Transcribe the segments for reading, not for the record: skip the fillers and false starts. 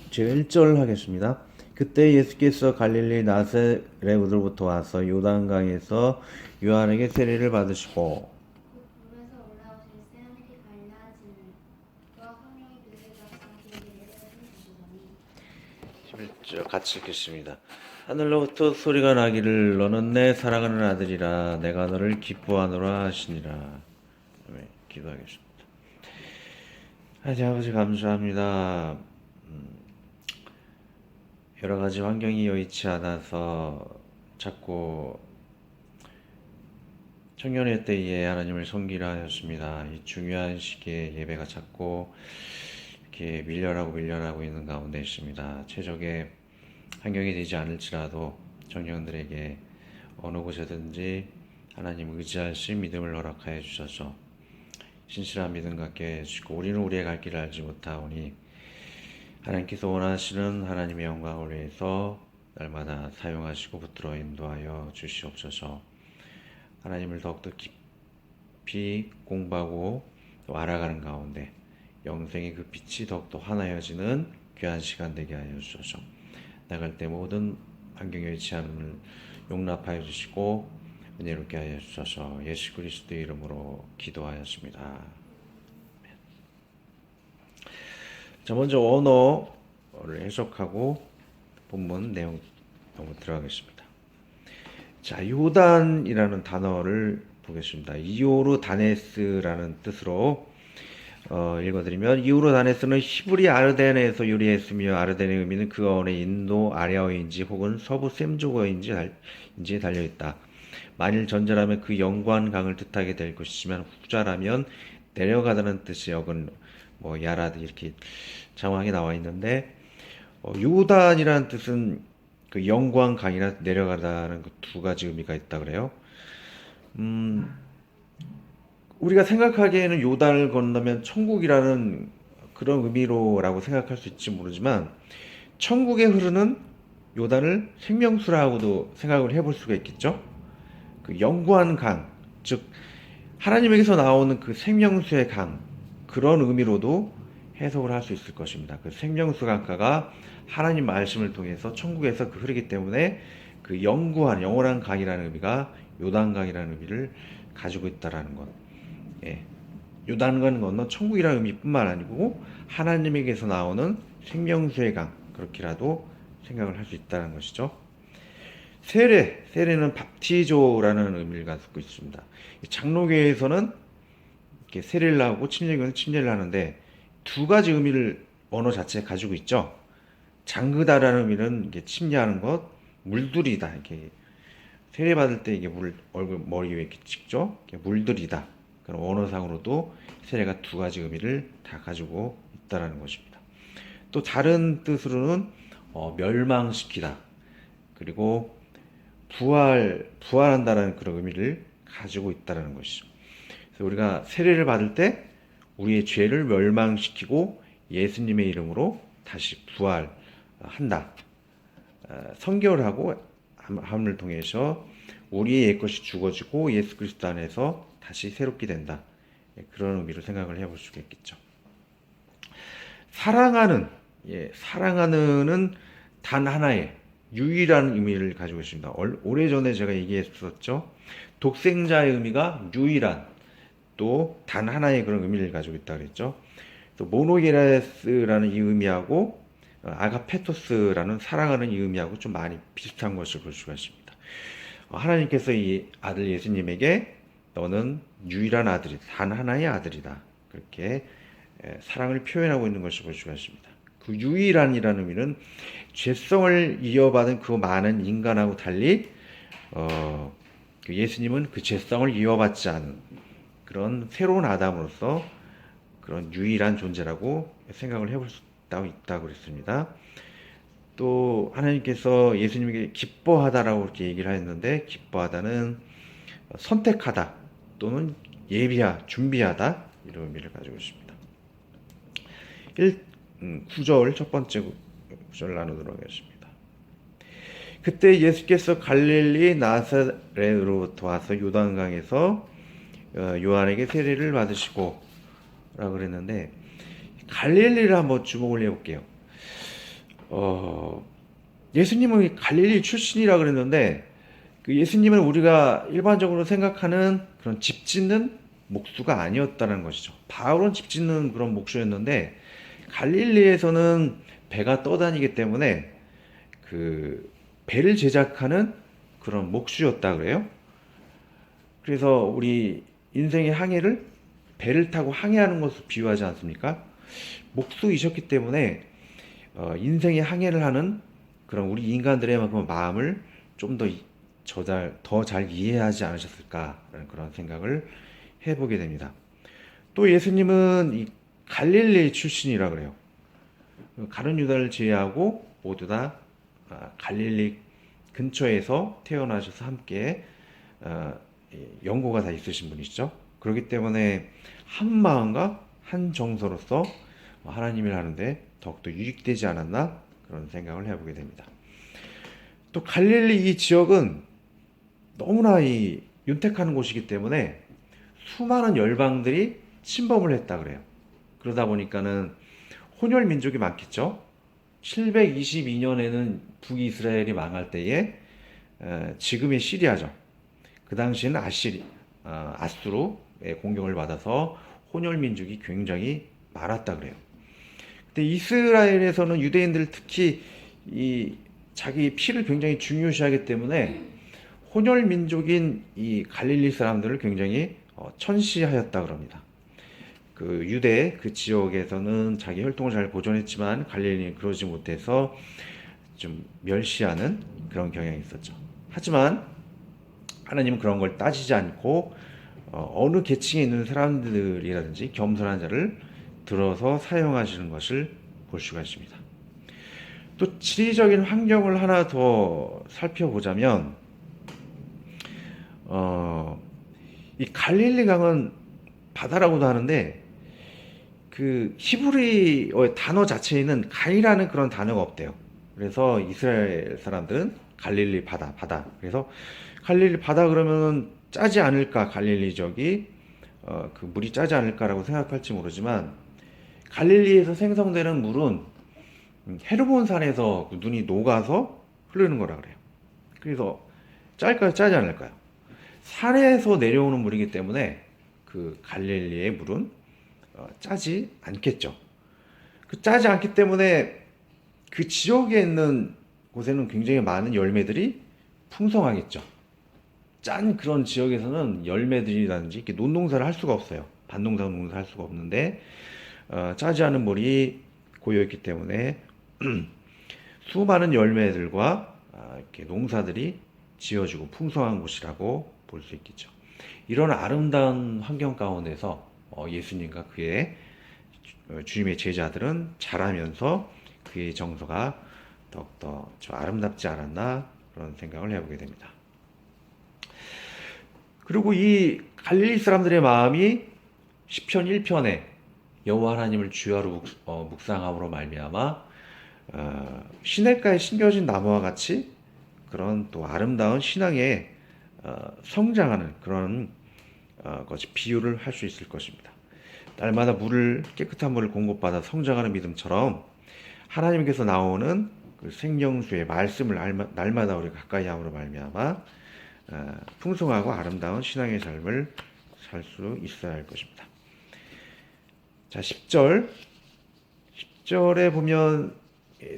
제가 1절 하겠습니다. 그때 예수께서 갈릴리 나사렛으로부터 와서 요단강에서 요한에게 세례를 받으시고 물에서 올라오실 새 하늘이 갈라지는 과 성령이 그들을 잡사하시는 내려다 주시더니 11절 같이 읽겠습니다. 하늘로부터 소리가 나기를 너는 내 사랑하는 아들이라 내가 너를 기뻐하노라 하시니라. 아멘. 기도하겠습니다. 하나님 아버지 감사합니다. 여러 가지 환경이 여의치 않아서 자꾸 청년의 때에 하나님을 섬기라 하였습니다. 이 중요한 시기에 예배가 자꾸 이렇게 밀려나고 있는 가운데 있습니다. 최적의 환경이 되지 않을지라도 청년들에게 어느 곳에든지 하나님 의지할 수 있는 믿음을 허락하여 주셔서 신실한 믿음 갖게 해주시고 우리는 우리의 갈 길을 알지 못하오니 하나님께서 원하시는 하나님의 영광을 위해서 날마다 사용하시고 붙들어 인도하여 주시옵소서. 하나님을 더욱더 깊이 공부하고 또 알아가는 가운데 영생의 그 빛이 더욱더 환하여지는 귀한 시간 되게 하여 주소서. 나갈 때 모든 환경에 위치함을 용납하여 주시고 은혜롭게 하여 주소서. 예수 그리스도의 이름으로 기도하였습니다. 자, 먼저 언어를 해석하고 본문 내용 들어가겠습니다. 자, 요단이라는 단어를 보겠습니다. 이오르 다네스라는 뜻으로 읽어드리면 이오르 다네스는 히브리 아르덴에서 유래했으며 아르덴의 의미는 그 어원의 인도 아래어인지 혹은 서부 셈족어인지 달려있다. 만일 전자라면 그 영관 강을 뜻하게 될 것이지만 후자라면 내려가다는 뜻이 역은 야라드 이렇게 장황하게 나와 있는데 요단이라는 뜻은 그 영광 강이나 내려가다는 그 두 가지 의미가 있다 그래요. 우리가 생각하기에는 요단을 건너면 천국이라는 그런 의미로라고 생각할 수 있지 모르지만 천국에 흐르는 요단을 생명수라고도 생각을 해볼 수가 있겠죠. 그 영구한 강, 즉 하나님에게서 나오는 그 생명수의 강, 그런 의미로도 해석을 할 수 있을 것입니다. 그 생명수 강가가 하나님 말씀을 통해서 천국에서 그 흐르기 때문에 그 영원한 강이라는 의미가 요단강이라는 의미를 가지고 있다라는 것. 예. 요단강 건너 천국이라는 의미뿐만 아니고 하나님에게서 나오는 생명수의 강, 그렇게라도 생각을 할 수 있다는 것이죠. 세례는 밥티조라는 의미를 가지고 있습니다. 장로교에서는 이렇게 세례를 하고 침례교는 침례를 하는데 두 가지 의미를 언어 자체에 가지고 있죠. 장그다라는 의미는 이게 침례하는 것, 물들이다. 이렇게 세례 받을 때 이게 얼굴 머리 위에 이렇게 찍죠. 이게 물들이다. 그런 언어상으로도 세례가 두 가지 의미를 다 가지고 있다라는 것입니다. 또 다른 뜻으로는 멸망시키다. 그리고 부활한다라는 그런 의미를 가지고 있다라는 것이죠. 그래서 우리가 세례를 받을 때 우리의 죄를 멸망시키고 예수님의 이름으로 다시 부활한다. 성결을 하고 함을 통해서 우리의 옛것이 죽어지고 예수 그리스도 안에서 다시 새롭게 된다. 그런 의미로 생각을 해볼 수가 있겠죠. 사랑하는은 단 하나의 유일한 의미를 가지고 있습니다. 오래전에 제가 얘기했었죠. 독생자의 의미가 유일한 또 단 하나의 그런 의미를 가지고 있다 그랬죠. 또 모노게라스라는 이 의미하고 아가페토스라는 사랑하는 이 의미하고 좀 많이 비슷한 것을 볼 수가 있습니다. 하나님께서 이 아들 예수님에게 너는 유일한 아들이다. 단 하나의 아들이다. 그렇게 사랑을 표현하고 있는 것을 볼 수가 있습니다. 그 유일한이라는 의미는 죄성을 이어받은 그 많은 인간하고 달리 그 예수님은 그 죄성을 이어받지 않은 그런 새로운 아담으로서 그런 유일한 존재라고 생각을 해볼 수 있다고 그랬습니다. 또 하나님께서 예수님에게 기뻐하다라고 이렇게 얘기를 했는데 기뻐하다는 선택하다 또는 준비하다 이런 의미를 가지고 있습니다. 9절 첫 번째 구절 나누도록 하겠습니다. 그때 예수께서 갈릴리 나사렛으로부터 와서 요단강에서 요한에게 세례를 받으시고 라고 그랬는데 갈릴리를 한번 주목을 해볼게요. 어, 예수님은 갈릴리 출신이라 그랬는데 그 예수님은 우리가 일반적으로 생각하는 그런 집 짓는 목수가 아니었다는 것이죠. 바울은 집 짓는 그런 목수였는데 갈릴리에서는 배가 떠다니기 때문에 그 배를 제작하는 그런 목수였다 그래요. 그래서 우리 인생의 항해를 배를 타고 항해하는 것을 비유하지 않습니까? 목수이셨기 때문에 인생의 항해를 하는 그런 우리 인간들의 마음을 좀 더 잘 이해하지 않으셨을까라는 그런 생각을 해보게 됩니다. 또 예수님은 이 갈릴리 출신이라 그래요. 가룟 유다를 제외하고 모두 다 갈릴리 근처에서 태어나셔서 함께 연고가 다 있으신 분이시죠. 그렇기 때문에 한 마음과 한 정서로서 하나님을 하는데 더욱더 유익되지 않았나 그런 생각을 해보게 됩니다. 또 갈릴리 이 지역은 너무나 이 윤택하는 곳이기 때문에 수많은 열방들이 침범을 했다 그래요. 그러다 보니까는 혼혈 민족이 많겠죠. 722년에는 북이스라엘이 망할 때에 지금의 시리아죠. 그 당시에는 아수르의 공격을 받아서 혼혈 민족이 굉장히 많았다 그래요. 근데 이스라엘에서는 유대인들 특히 이 자기 피를 굉장히 중요시하기 때문에 혼혈 민족인 이 갈릴리 사람들을 굉장히 천시하였다 그럽니다. 그 유대 그 지역에서는 자기 혈통을 잘 보존했지만 갈릴리는 그러지 못해서 좀 멸시하는 그런 경향이 있었죠. 하지만 하나님은 그런 걸 따지지 않고 어느 계층에 있는 사람들이라든지 겸손한 자를 들어서 사용하시는 것을 볼 수가 있습니다. 또 지리적인 환경을 하나 더 살펴보자면 이 갈릴리 강은 바다라고도 하는데 그 히브리어의 단어 자체에는 간이라는 그런 단어가 없대요. 그래서 이스라엘 사람들은 갈릴리 바다. 그래서 갈릴리 바다 그러면 짜지 않을까 갈릴리족이 그 물이 짜지 않을까라고 생각할지 모르지만 갈릴리에서 생성되는 물은 헤르몬산에서 눈이 녹아서 흐르는 거라 그래요. 그래서 짤까요, 짜지 않을까요? 산에서 내려오는 물이기 때문에 그 갈릴리의 물은 짜지 않겠죠. 그 짜지 않기 때문에 그 지역에 있는 곳에는 굉장히 많은 열매들이 풍성하겠죠. 짠 그런 지역에서는 열매들이라든지 이렇게 논농사를 할 수가 없어요. 밭농사, 농사 할 수가 없는데 짜지 않은 물이 고여있기 때문에 수많은 열매들과 이렇게 농사들이 지어지고 풍성한 곳이라고 볼 수 있겠죠. 이런 아름다운 환경 가운데서 예수님과 그의 주님의 제자들은 자라면서 그의 정서가 더욱더 좀 아름답지 않았나 그런 생각을 해보게 됩니다. 그리고 이 갈릴리 사람들의 마음이 시편 1편에 여호와 하나님을 주야로 묵상함으로 말미암아 시냇가에 심겨진 나무와 같이 그런 또 아름다운 신앙에 성장하는 그런 것이 비유를 할 수 있을 것입니다. 날마다 깨끗한 물을 공급받아 성장하는 믿음처럼 하나님께서 나오는 그 생명수의 말씀을 날마다 우리가 가까이 함으로 말미암아 풍성하고 아름다운 신앙의 삶을 살 수 있어야 할 것입니다. 자, 10절에 보면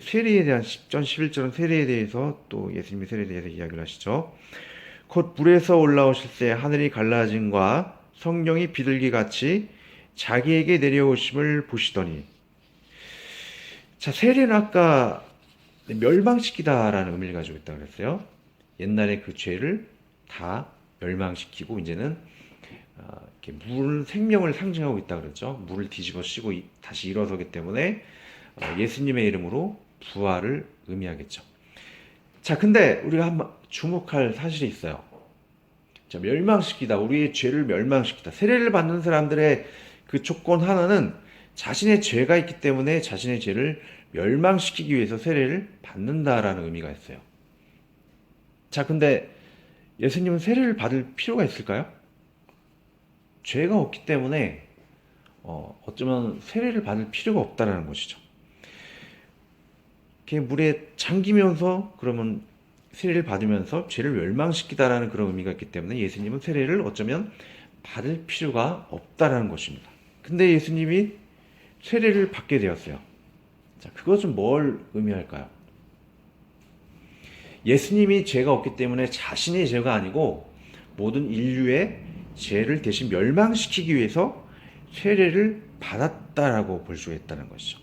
세리에 대한 10절, 11절은 세리에 대해서 또 예수님이 세리에 대해서 이야기를 하시죠. 곧 불에서 올라오실새 하늘이 갈라짐과 성령이 비둘기같이 자기에게 내려오심을 보시더니. 자, 세리는 아까 멸망시키다라는 의미를 가지고 있다고 그랬어요. 옛날에 그 죄를 다 멸망시키고 이제는 이렇게 생명을 상징하고 있다고 그랬죠. 물을 뒤집어 씌고 다시 일어서기 때문에 예수님의 이름으로 부활을 의미하겠죠. 자, 근데 우리가 한번 주목할 사실이 있어요. 자, 멸망시키다, 우리의 죄를 멸망시키다. 세례를 받는 사람들의 그 조건 하나는 자신의 죄가 있기 때문에 자신의 죄를 멸망시키기 위해서 세례를 받는다라는 의미가 있어요. 자, 근데 예수님은 세례를 받을 필요가 있을까요? 죄가 없기 때문에 어쩌면 세례를 받을 필요가 없다라는 것이죠. 이렇게 물에 잠기면서 그러면 세례를 받으면서 죄를 멸망시키다라는 그런 의미가 있기 때문에 예수님은 세례를 어쩌면 받을 필요가 없다라는 것입니다. 근데 예수님이 세례를 받게 되었어요. 자, 그것은 뭘 의미할까요? 예수님이 죄가 없기 때문에 자신의 죄가 아니고 모든 인류의 죄를 대신 멸망시키기 위해서 세례를 받았다라고 볼 수가 있다는 것이죠.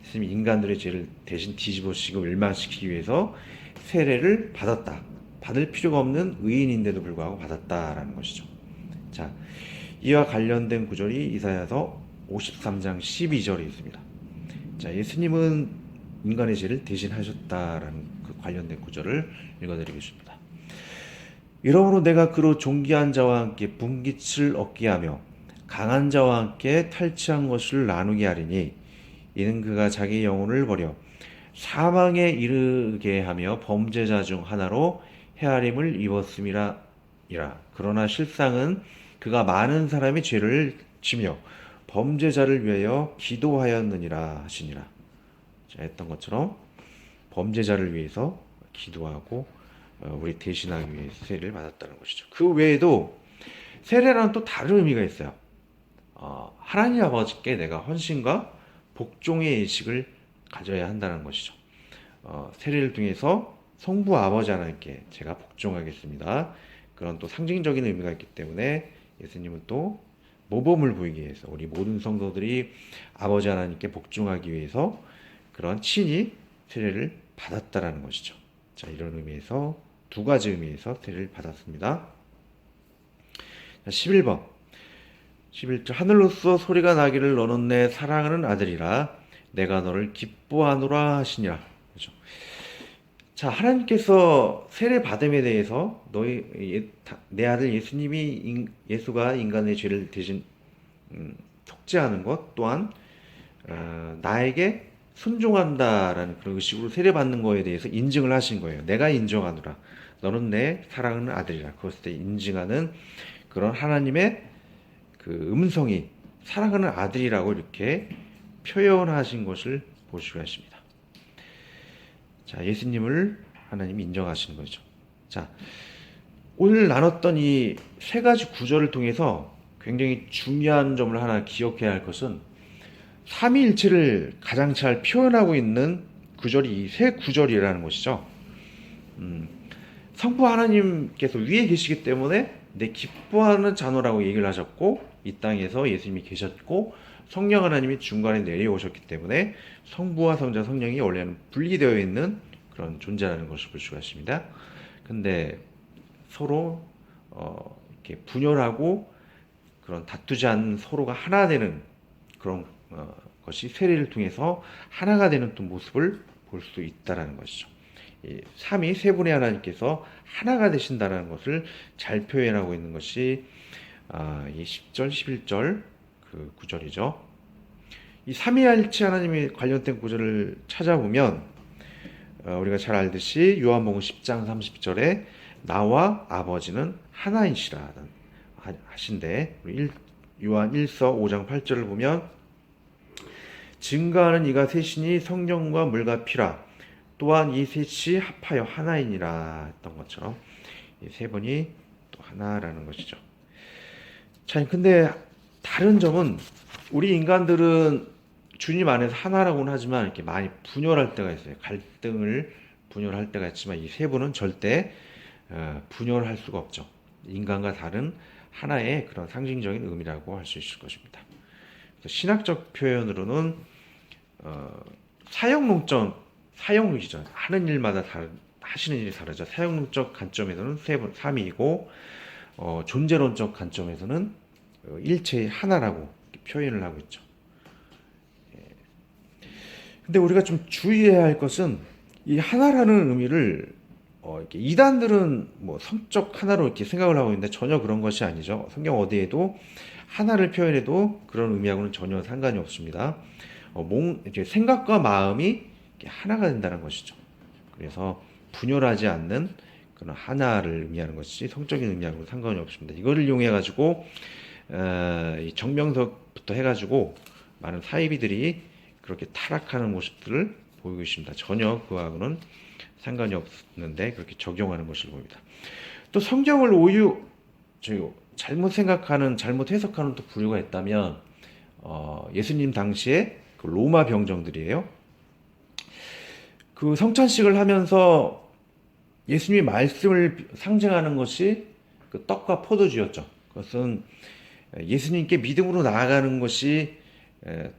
예수님이 인간들의 죄를 대신 뒤집어쓰고 멸망시키기 위해서 세례를 받았다. 받을 필요가 없는 의인인데도 불구하고 받았다라는 것이죠. 자, 이와 관련된 구절이 이사야서 53장 12절에 있습니다. 자, 예수님은 인간의 죄를 대신하셨다라는 그 관련된 구절을 읽어드리겠습니다. 이러므로 내가 그로 존귀한 자와 함께 분깃을 얻게 하며 강한 자와 함께 탈취한 것을 나누게 하리니 이는 그가 자기 영혼을 버려 사망에 이르게 하며 범죄자 중 하나로 헤아림을 입었음이라. 그러나 실상은 그가 많은 사람의 죄를 지며 범죄자를 위하여 기도하였느니라 하시니라. 자, 했던 것처럼 범죄자를 위해서 기도하고 우리 대신하기 위해 세례를 받았다는 것이죠. 그 외에도 세례라는 또 다른 의미가 있어요. 하나님 아버지께 내가 헌신과 복종의 의식을 가져야 한다는 것이죠. 세례를 통해서 성부 아버지 하나님께 제가 복종하겠습니다. 그런 또 상징적인 의미가 있기 때문에 예수님은 또 모범을 보이기 위해서 우리 모든 성도들이 아버지 하나님께 복종하기 위해서 그런 친히 세례를 받았다라는 것이죠. 자, 이런 의미에서 두 가지 의미에서 세례를 받았습니다. 11번 11절 하늘로서 소리가 나기를 너는 내 사랑하는 아들이라 내가 너를 기뻐하노라 하시니라. 그렇죠? 자, 하나님께서 세례 받음에 대해서 내 아들 예수가 인간의 죄를 대신 속죄하는 것 또한 나에게 순종한다라는 그런 의식으로 세례 받는 거에 대해서 인증을 하신 거예요. 내가 인정하노라. 너는 내 사랑하는 아들이라. 그것을 인증하는 그런 하나님의 그 음성이 사랑하는 아들이라고 이렇게 표현하신 것을 볼 수가 있습니다. 자, 예수님을 하나님이 인정하시는 거죠. 자, 오늘 나눴던 이 세 가지 구절을 통해서 굉장히 중요한 점을 하나 기억해야 할 것은 삼위일체를 가장 잘 표현하고 있는 구절이 이 세 구절이라는 것이죠. 성부 하나님께서 위에 계시기 때문에 내 기뻐하는 자녀라고 얘기를 하셨고 이 땅에서 예수님이 계셨고 성령 하나님이 중간에 내려오셨기 때문에 성부와 성자 성령이 원래는 분리되어 있는 그런 존재라는 것을 볼 수가 있습니다. 근데 서로 이렇게 분열하고 그런 다투지 않는 서로가 하나 되는 그런 것이 세례를 통해서 하나가 되는 또 모습을 볼 수 있다라는 것이죠. 이 삼위 세 분의 하나님께서 하나가 되신다라는 것을 잘 표현하고 있는 것이 이 10절, 11절 그 구절이죠. 이 삼위일체 하나님이 관련된 구절을 찾아보면 우리가 잘 알듯이 요한복음 10장 30절에 나와 아버지는 하나이시라 하신데 요한 1서 5장 8절을 보면 증거하는 이가 셋이니 성령과 물과 피라 또한 이 셋이 합하여 하나이니라 했던 것처럼 이 세 분이 또 하나라는 것이죠. 자, 근데 다른 점은 우리 인간들은 주님 안에서 하나라고는 하지만 이렇게 많이 분열할 때가 있어요. 갈등을 분열할 때가 있지만 이 세 분은 절대 분열할 수가 없죠. 인간과 다른 하나의 그런 상징적인 의미라고 할 수 있을 것입니다. 그래서 신학적 표현으로는 사용이죠. 하는 일마다 하시는 일이 다르죠. 사용론적 관점에서는 세 분, 삼위이고 존재론적 관점에서는 일체의 하나라고 표현을 하고 있죠. 근데 우리가 좀 주의해야 할 것은 이 하나라는 의미를 이렇게 이단들은 뭐 성적 하나로 이렇게 생각을 하고 있는데 전혀 그런 것이 아니죠. 성경 어디에도 하나를 표현해도 그런 의미하고는 전혀 상관이 없습니다. 이렇게 생각과 마음이 이렇게 하나가 된다는 것이죠. 그래서 분열하지 않는 그런 하나를 의미하는 것이 성적인 의미하고는 상관이 없습니다. 이거를 이용해 가지고 이 정명석부터 해가지고 많은 사이비들이 그렇게 타락하는 모습들을 보이고 있습니다. 전혀 그하고는 상관이 없는데 그렇게 적용하는 것을 보입니다. 또 성경을 잘못 생각하는, 잘못 해석하는 또 부류가 있다면 예수님 당시에 그 로마 병정들이에요. 그 성찬식을 하면서 예수님의 말씀을 상징하는 것이 그 떡과 포도주였죠. 그것은 예수님께 믿음으로 나아가는 것이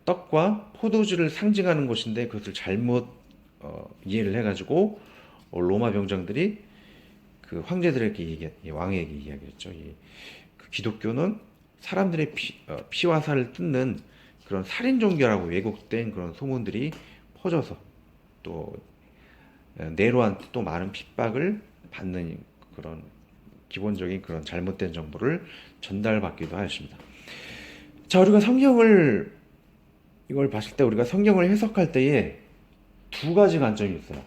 떡과 포도주를 상징하는 것인데 그것을 잘못 이해를 해가지고 로마 병정들이 그 황제들에게 왕에게 이야기했죠. 그 기독교는 사람들의 피와 살을 뜯는 그런 살인 종교라고 왜곡된 그런 소문들이 퍼져서 또 네로한테 또 많은 핍박을 받는 그런 기본적인 그런 잘못된 정보를 전달받기도 하였습니다. 자, 우리가 이걸 봤을 때 우리가 성경을 해석할 때에 두 가지 관점이 있어요.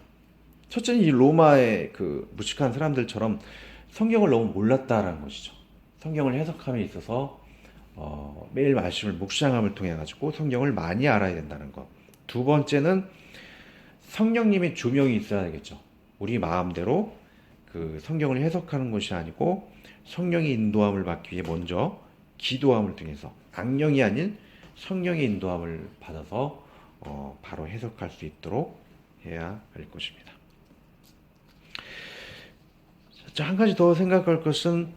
첫째는 이 로마의 그 무식한 사람들처럼 성경을 너무 몰랐다라는 것이죠. 성경을 해석함에 있어서 매일 말씀을 묵상함을 통해 가지고 성경을 많이 알아야 된다는 것. 두 번째는 성령님의 조명이 있어야 되겠죠. 우리 마음대로 그 성경을 해석하는 것이 아니고 성령의 인도함을 받기 위해 먼저 기도함을 통해서 악령이 아닌 성령의 인도함을 받아서 바로 해석할 수 있도록 해야 할 것입니다. 자, 한 가지 더 생각할 것은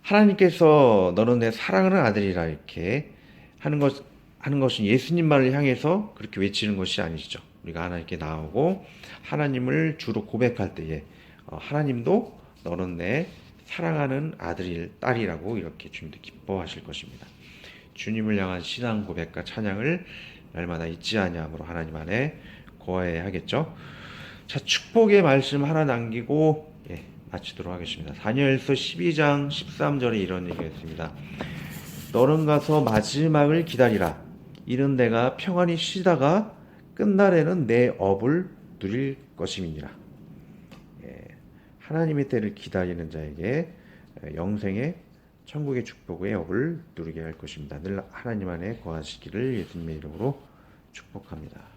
하나님께서 너는 내 사랑하는 아들이라 이렇게 하는 것은 예수님만을 향해서 그렇게 외치는 것이 아니시죠. 우리가 하나님께 나오고 하나님을 주로 고백할 때에 하나님도 너는 내 사랑하는 딸이라고 이렇게 주님도 기뻐하실 것입니다. 주님을 향한 신앙 고백과 찬양을 날마다 잊지 아니함으로 하나님 안에 거해야 하겠죠. 자, 축복의 말씀 하나 남기고 마치도록 하겠습니다. 다니엘서 12장 13절에 이런 얘기가 있습니다. 너는 가서 마지막을 기다리라. 이는 내가 평안히 쉬다가 끝날에는 내 업을 누릴 것임이니라. 하나님의 때를 기다리는 자에게 영생의 천국의 축복의 업을 누리게 할 것입니다. 늘 하나님 안에 거하시기를 예수님의 이름으로 축복합니다.